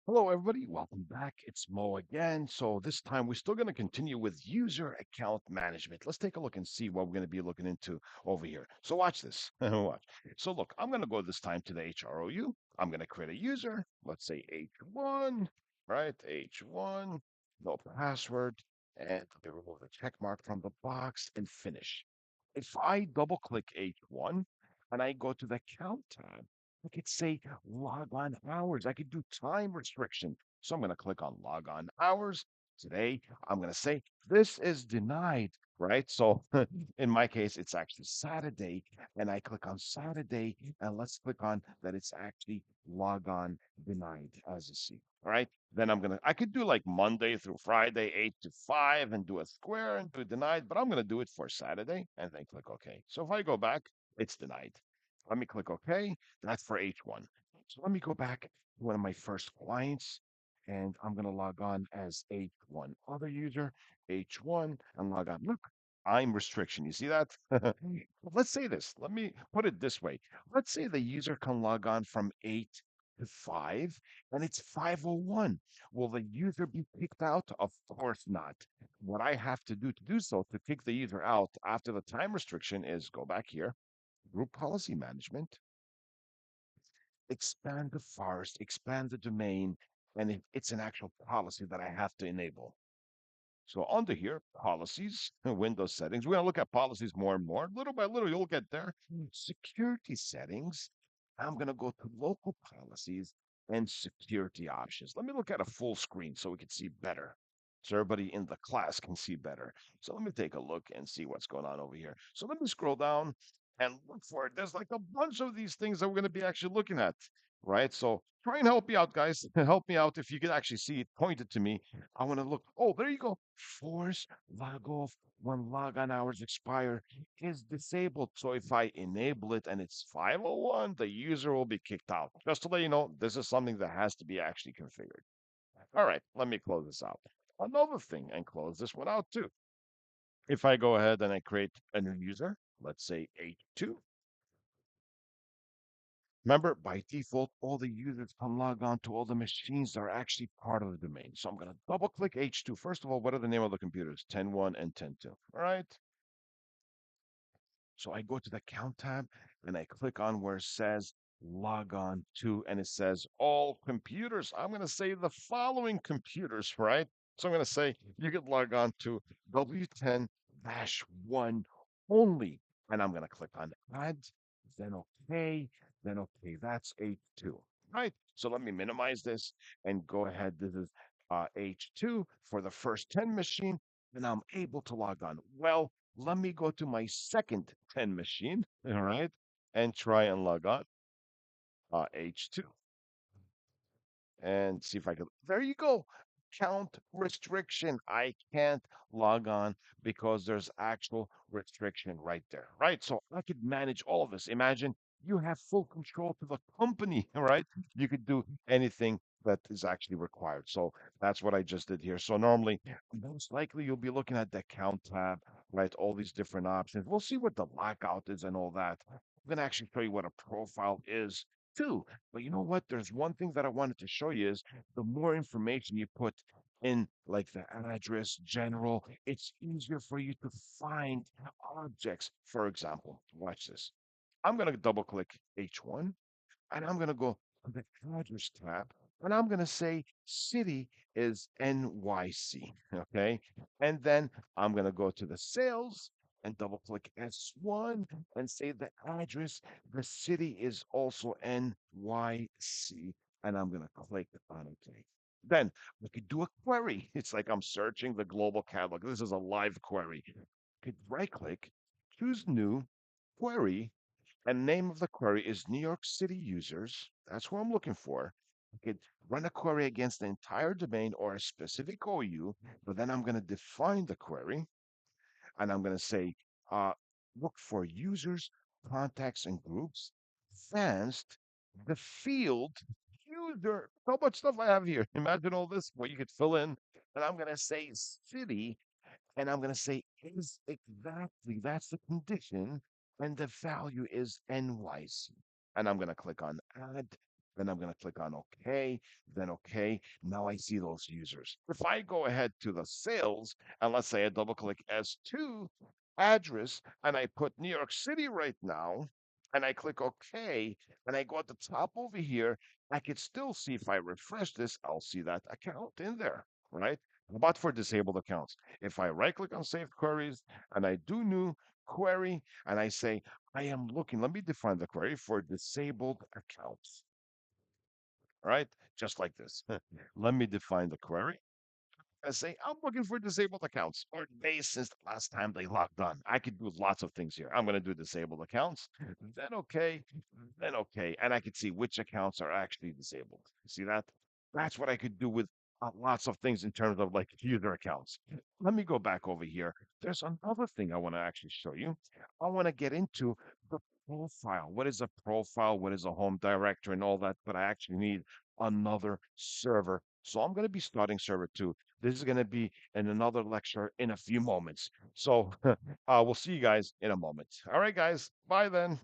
Hello, everybody. Welcome back. It's Mo again. So this time we're still going to continue with user account management. Let's take a look and see what we're going to be looking into over here. So watch this. Watch. So look, I'm going to go this time to the HROU. I'm going to create a user. Let's say H1, right? H1, no password, and we remove the check mark from the box and finish. If I double click H1 and I go to the count tab, I could say log on hours. I could do time restriction. So I'm going to click on log on hours. Today, I'm going to say this is denied, right? So in my case, it's actually Saturday. And I click on Saturday. And let's click on that it's actually log on denied, as you see. All right. Then I could do like Monday through Friday, 8 to 5, and do a square and do denied, but I'm going to do it for Saturday and then click OK. So if I go back, it's denied. Let me click OK. That's for H1. So let me go back to one of my first clients, and I'm going to log on as H1 other user, H1, and log on. Look, I'm restriction. You see that? Let's say this. Let me put it this way. Let's say the user can log on from 8 to 5, and it's 5:01. Will the user be kicked out? Of course not. What I have to do so to kick the user out after the time restriction is go back here, group policy management, expand the forest, expand the domain, and it's an actual policy that I have to enable. So under here, policies, Windows settings. We're going to look at policies more and more. Little by little, you'll get there. Security settings. I'm going to go to local policies and security options. Let me look at a full screen so we can see better. So everybody in the class can see better. So let me take a look and see what's going on over here. So let me scroll down and look for it. There's like a bunch of these things that we're going to be actually looking at, right? So try and help me out, guys. Help me out if you can actually see it pointed to me. I want to look. Oh, there you go. Force log off when log on hours expire is disabled. So if I enable it and it's 5:01, the user will be kicked out. Just to let you know, this is something that has to be actually configured. All right, let me close this out. Another thing, and close this one out too. If I go ahead and I create a new user, let's say H2. Remember, by default, all the users can log on to all the machines that are actually part of the domain. So I'm going to double click H2. First of all, what are the name of the computers? 10.1 and 10.2. All right. So I go to the count tab and I click on where it says log on to, and it says all computers. I'm going to say the following computers, right? So I'm going to say you can log on to W10-1 only. And I'm going to click on add, then okay, then okay. That's H2, right? So let me minimize this and go ahead. This is H2 for the first 10 machine, and I'm able to log on. Well, let me go to my second 10 machine, all right, and try and log on H2 and see if I can. There you go. Count restriction. I can't log on because there's actual restriction right there, right? So I could manage all of this. Imagine you have full control to the company, right? You could do anything that is actually required. So that's what I just did here. So normally, most likely, you'll be looking at the count tab, right? All these different options. We'll see what the lockout is and all that. I'm going to actually show you what a profile is too. But you know what? There's one thing that I wanted to show you is the more information you put in, like the address, general, it's easier for you to find objects. For example, watch this. I'm going to double click H1 and I'm going to go to the address tab and I'm going to say city is NYC. Okay. And then I'm going to go to the sales and double click S1 and say the address, the city is also NYC. And I'm going to click on OK. Then we could do a query. It's like I'm searching the global catalog. This is a live query. Could right click, choose new query, and name of the query is New York City users. That's what I'm looking for. I could run a query against the entire domain or a specific OU, but then I'm going to define the query and I'm going to say, uh, look for users, contacts, and groups. Advanced, the field, user. How much stuff I have here. Imagine all this, what you could fill in. And I'm going to say city and I'm going to say is exactly that's the condition, and the value is NYC. And I'm going to click on add. Then I'm going to click on OK, then OK. Now I see those users. If I go ahead to the sales, and let's say I double click S2 address, and I put New York City right now, and I click OK, and I go at the top over here, I can still see if I refresh this, I'll see that account in there, right? But for disabled accounts, if I right click on saved queries and I do new query and I say, I am looking, let me define the query for disabled accounts, right? Just like this. Let me define the query. I say, I'm looking for disabled accounts or days since the last time they logged on. I could do lots of things here. I'm going to do disabled accounts, then okay, then okay. And I could see which accounts are actually disabled. See that? That's what I could do with lots of things in terms of like user accounts. Let me go back over here. There's another thing I want to actually show you. I want to get into the profile. What is a profile? What is a home directory and all that? But I actually need another server. So I'm going to be starting server two. This is going to be in another lecture in a few moments. So we'll see you guys in a moment. All right, guys. Bye then.